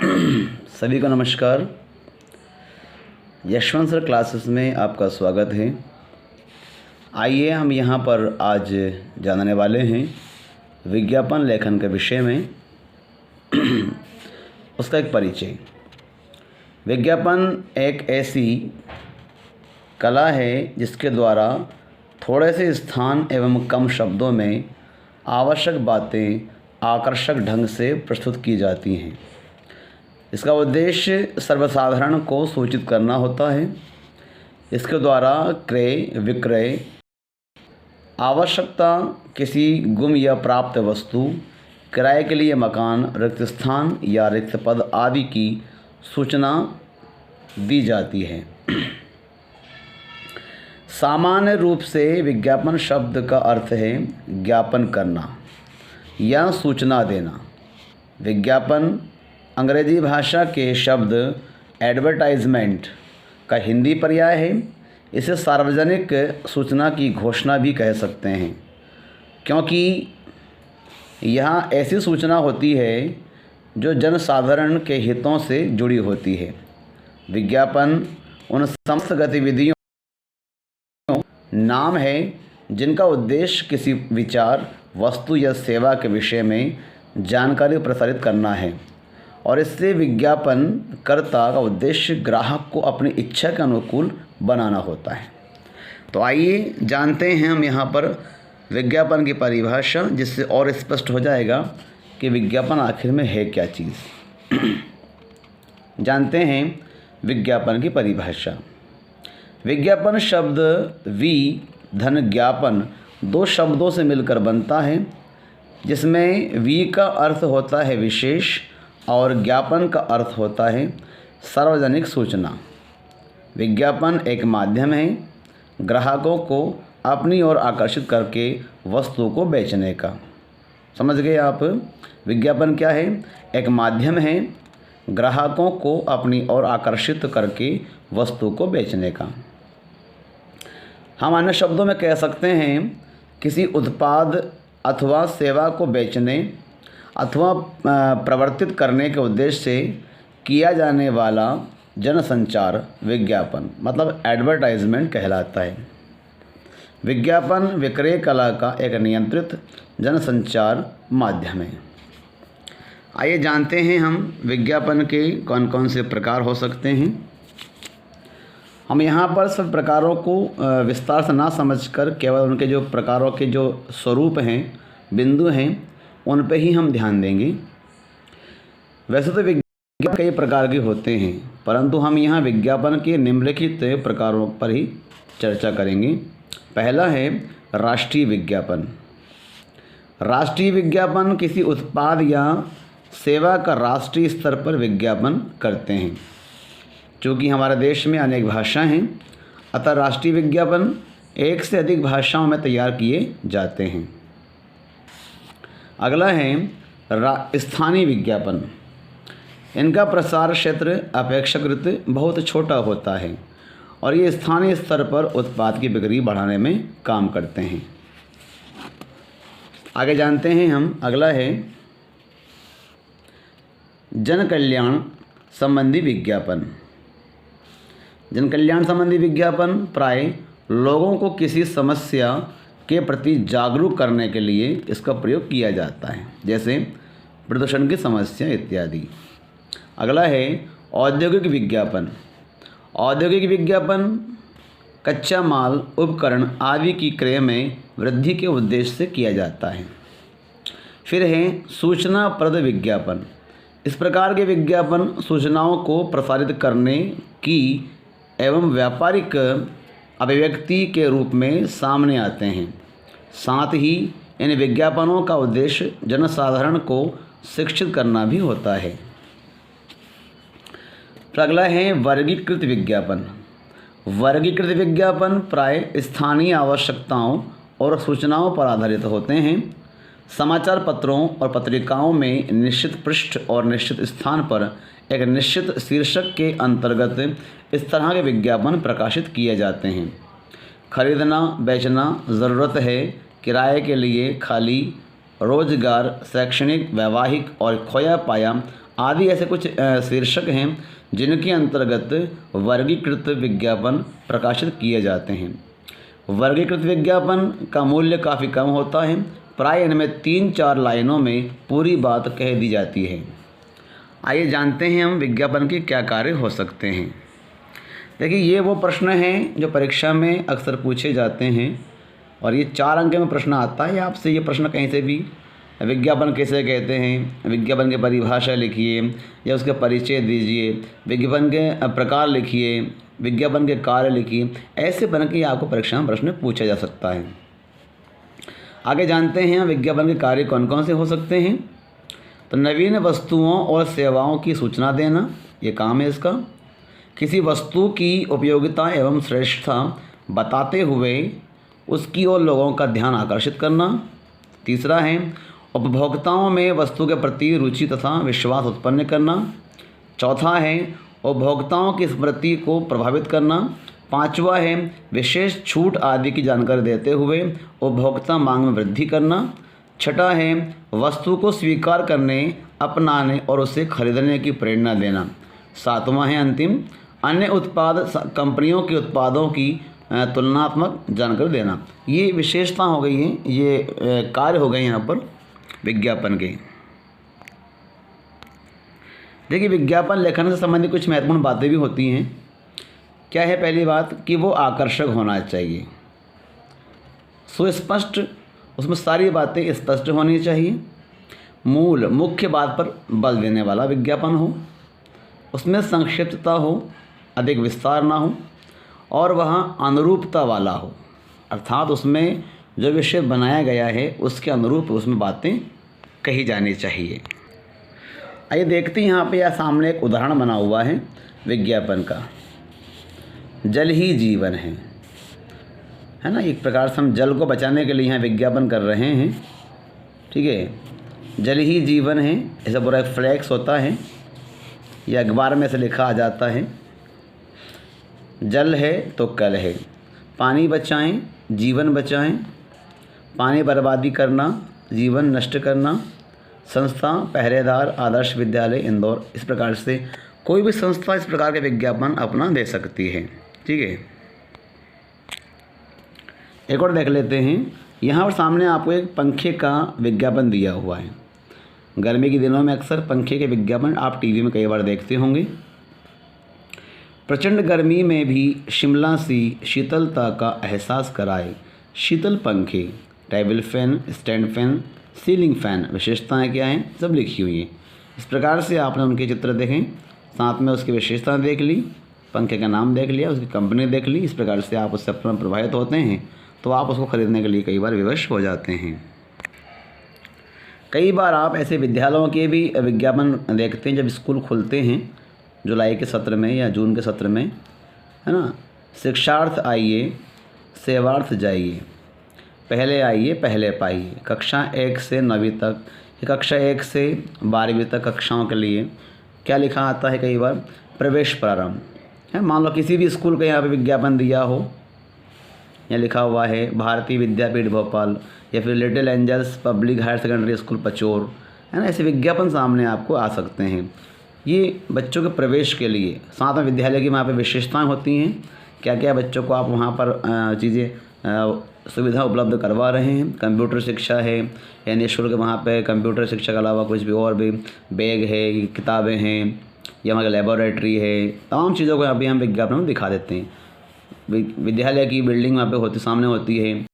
सभी को नमस्कार। यशवंत सर क्लासेस में आपका स्वागत है। आइए हम यहाँ पर आज जानने वाले हैं विज्ञापन लेखन के विषय में उसका एक परिचय। विज्ञापन एक ऐसी कला है जिसके द्वारा थोड़े से स्थान एवं कम शब्दों में आवश्यक बातें आकर्षक ढंग से प्रस्तुत की जाती हैं। इसका उद्देश्य सर्वसाधारण को सूचित करना होता है। इसके द्वारा क्रय विक्रय, आवश्यकता, किसी गुम या प्राप्त वस्तु, किराए के लिए मकान, रिक्त स्थान या रिक्त पद आदि की सूचना दी जाती है। सामान्य रूप से विज्ञापन शब्द का अर्थ है ज्ञापन करना या सूचना देना। विज्ञापन अंग्रेजी भाषा के शब्द एडवर्टाइजमेंट का हिंदी पर्याय है। इसे सार्वजनिक सूचना की घोषणा भी कह सकते हैं, क्योंकि यहाँ ऐसी सूचना होती है जो जनसाधारण के हितों से जुड़ी होती है। विज्ञापन उन समस्त गतिविधियों नाम है जिनका उद्देश्य किसी विचार, वस्तु या सेवा के विषय में जानकारी प्रसारित करना है, और इससे विज्ञापन कर्ता का उद्देश्य ग्राहक को अपनी इच्छा के अनुकूल बनाना होता है। तो आइए जानते हैं हम यहाँ पर विज्ञापन की परिभाषा, जिससे और स्पष्ट हो जाएगा कि विज्ञापन आखिर में है क्या चीज़। जानते हैं विज्ञापन की परिभाषा। विज्ञापन शब्द वि धन ज्ञापन दो शब्दों से मिलकर बनता है, जिसमें वि का अर्थ होता है विशेष और ज्ञापन का अर्थ होता है सार्वजनिक सूचना। विज्ञापन एक माध्यम है ग्राहकों को अपनी ओर आकर्षित करके वस्तु को बेचने का। समझ गए आप? विज्ञापन क्या है? एक माध्यम है ग्राहकों को अपनी ओर आकर्षित करके वस्तु को बेचने का। हम अन्य शब्दों में कह सकते हैं किसी उत्पाद अथवा सेवा को बेचने अथवा प्रवर्तित करने के उद्देश्य से किया जाने वाला जनसंचार विज्ञापन मतलब एडवर्टाइजमेंट कहलाता है। विज्ञापन विक्रय कला का एक नियंत्रित जनसंचार माध्यम है। आइए जानते हैं हम विज्ञापन के कौन कौन से प्रकार हो सकते हैं। हम यहाँ पर सब प्रकारों को विस्तार से ना समझकर केवल उनके जो प्रकारों के जो स्वरूप हैं, बिंदु हैं, उन पे ही हम ध्यान देंगे। वैसे तो विज्ञापन कई प्रकार के होते हैं, परंतु हम यहाँ विज्ञापन के निम्नलिखित प्रकारों पर ही चर्चा करेंगे। पहला है राष्ट्रीय विज्ञापन। राष्ट्रीय विज्ञापन किसी उत्पाद या सेवा का राष्ट्रीय स्तर पर विज्ञापन करते हैं। चूँकि हमारे देश में अनेक भाषाएं हैं, अतः राष्ट्रीय विज्ञापन एक से अधिक भाषाओं में तैयार किए जाते हैं। अगला है स्थानीय विज्ञापन। इनका प्रसार क्षेत्र अपेक्षाकृत बहुत छोटा होता है और ये स्थानीय स्तर पर उत्पाद की बिक्री बढ़ाने में काम करते हैं। आगे जानते हैं हम। अगला है जन कल्याण संबंधी विज्ञापन। जन कल्याण संबंधी विज्ञापन प्राय लोगों को किसी समस्या के प्रति जागरूक करने के लिए इसका प्रयोग किया जाता है, जैसे प्रदूषण की समस्या इत्यादि। अगला है औद्योगिक विज्ञापन। औद्योगिक विज्ञापन कच्चा माल, उपकरण आदि की क्रय में वृद्धि के उद्देश्य से किया जाता है। फिर है सूचनाप्रद विज्ञापन। इस प्रकार के विज्ञापन सूचनाओं को प्रसारित करने की एवं व्यापारिक अभिव्यक्ति के रूप में सामने आते हैं। साथ ही इन विज्ञापनों का उद्देश्य जनसाधारण को शिक्षित करना भी होता है। अगला है वर्गीकृत विज्ञापन। वर्गीकृत विज्ञापन प्राय स्थानीय आवश्यकताओं और सूचनाओं पर आधारित होते हैं। समाचार पत्रों और पत्रिकाओं में निश्चित पृष्ठ और निश्चित स्थान पर एक निश्चित शीर्षक के अंतर्गत इस तरह के विज्ञापन प्रकाशित किए जाते हैं। खरीदना, बेचना, ज़रूरत है, किराए के लिए, खाली, रोजगार, शैक्षणिक, वैवाहिक और खोया पाया आदि ऐसे कुछ शीर्षक हैं जिनके अंतर्गत वर्गीकृत विज्ञापन प्रकाशित किए जाते हैं। वर्गीकृत विज्ञापन का मूल्य काफ़ी कम होता है, प्राय इनमें 3-4 लाइनों में पूरी बात कह दी जाती है। आइए जानते हैं हम विज्ञापन के क्या कार्य हो सकते हैं। देखिए, ये वो प्रश्न हैं जो परीक्षा में अक्सर पूछे जाते हैं और ये 4 अंक में प्रश्न आता है आपसे। ये प्रश्न कहीं से भी, विज्ञापन किसे कहते हैं, विज्ञापन की परिभाषा लिखिए या उसका परिचय दीजिए, विज्ञापन के प्रकार लिखिए, विज्ञापन के कार्य लिखिए, ऐसे बन के आपको परीक्षा में प्रश्न पूछा जा सकता है। आगे जानते हैं विज्ञापन के कार्य कौन कौन से हो सकते हैं। तो नवीन वस्तुओं और सेवाओं की सूचना देना, ये काम है इसका। किसी वस्तु की उपयोगिता एवं श्रेष्ठता बताते हुए उसकी ओर लोगों का ध्यान आकर्षित करना। तीसरा है उपभोक्ताओं में वस्तु के प्रति रुचि तथा विश्वास उत्पन्न करना। चौथा है उपभोक्ताओं की स्मृति को प्रभावित करना। पांचवा है विशेष छूट आदि की जानकारी देते हुए उपभोक्ता मांग में वृद्धि करना। छठा है वस्तु को स्वीकार करने, अपनाने और उसे खरीदने की प्रेरणा देना। सातवां है अंतिम, अन्य उत्पाद कंपनियों के उत्पादों की तुलनात्मक जानकारी देना। ये विशेषता हो गई है, ये कार्य हो गए यहाँ पर विज्ञापन के। देखिए, विज्ञापन लेखन से संबंधित कुछ महत्वपूर्ण बातें भी होती हैं। क्या है पहली बात कि वो आकर्षक होना चाहिए, सुस्पष्ट, उसमें सारी बातें स्पष्ट होनी चाहिए। मुख्य बात पर बल देने वाला विज्ञापन हो, उसमें संक्षिप्तता हो, अधिक विस्तार ना हो और वह अनुरूपता वाला हो, अर्थात उसमें जो विषय बनाया गया है उसके अनुरूप उसमें बातें कही जानी चाहिए। आइए देखते हैं, यहाँ पे या सामने एक उदाहरण बना हुआ है विज्ञापन का। जल ही जीवन है ना। एक प्रकार से हम जल को बचाने के लिए यहाँ विज्ञापन कर रहे हैं, ठीक है। जल ही जीवन है, ऐसा पूरा एक फ्लैक्स होता है या अखबार में से लिखा आ जाता है। जल है तो कल है, पानी बचाएं, जीवन बचाएं। पानी बर्बादी करना, जीवन नष्ट करना। संस्था पहरेदार आदर्श विद्यालय इंदौर। इस प्रकार से कोई भी संस्था इस प्रकार के विज्ञापन अपना दे सकती है, ठीक है। एक और देख लेते हैं। यहाँ पर सामने आपको एक पंखे का विज्ञापन दिया हुआ है। गर्मी के दिनों में अक्सर पंखे के विज्ञापन आप टीवी में कई बार देखते होंगे। प्रचंड गर्मी में भी शिमला सी शीतलता का एहसास कराए शीतल पंखे, table fan, stand fan, ceiling fan. विशेषताएं क्या हैं सब लिखी हुई हैं। इस प्रकार से आपने उनके चित्र देखें, साथ में उसकी विशेषताएं देख ली, पंखे का नाम देख लिया, उसकी कंपनी देख ली। इस प्रकार से आप उससे अपना प्रभावित होते हैं तो आप उसको ख़रीदने के लिए कई बार विवश हो जाते हैं। कई बार आप ऐसे विद्यालयों के भी विज्ञापन देखते हैं जब स्कूल खुलते हैं, जुलाई के सत्र में या जून के सत्र में, है ना। शिक्षार्थ आइए, सेवार्थ जाइए, पहले आइए पहले पाइए। कक्षा 1 से 9वीं तक, कक्षा 1 से 12वीं तक कक्षाओं के लिए क्या लिखा आता है कई बार, प्रवेश प्रारंभ है। मान लो किसी भी स्कूल का यहाँ पे विज्ञापन दिया हो, यहाँ लिखा हुआ है भारतीय विद्यापीठ भोपाल या फिर little angels public higher secondary school Pachore, है ना। ऐसे विज्ञापन सामने आपको आ सकते हैं। ये बच्चों के प्रवेश के लिए, साथ में विद्यालय की वहाँ पे विशेषताएं होती हैं, क्या क्या बच्चों को आप वहाँ पर चीज़ें सुविधा उपलब्ध करवा रहे हैं। कंप्यूटर शिक्षा है या निःशुल्क वहाँ पे कंप्यूटर शिक्षा के अलावा कुछ भी और भी, बैग है, किताबें हैं या वहाँ लेबोरेटरी है, तमाम चीज़ों को अभी हम विज्ञापन में दिखा देते हैं। विद्यालय की बिल्डिंग वहाँ पे सामने होती है।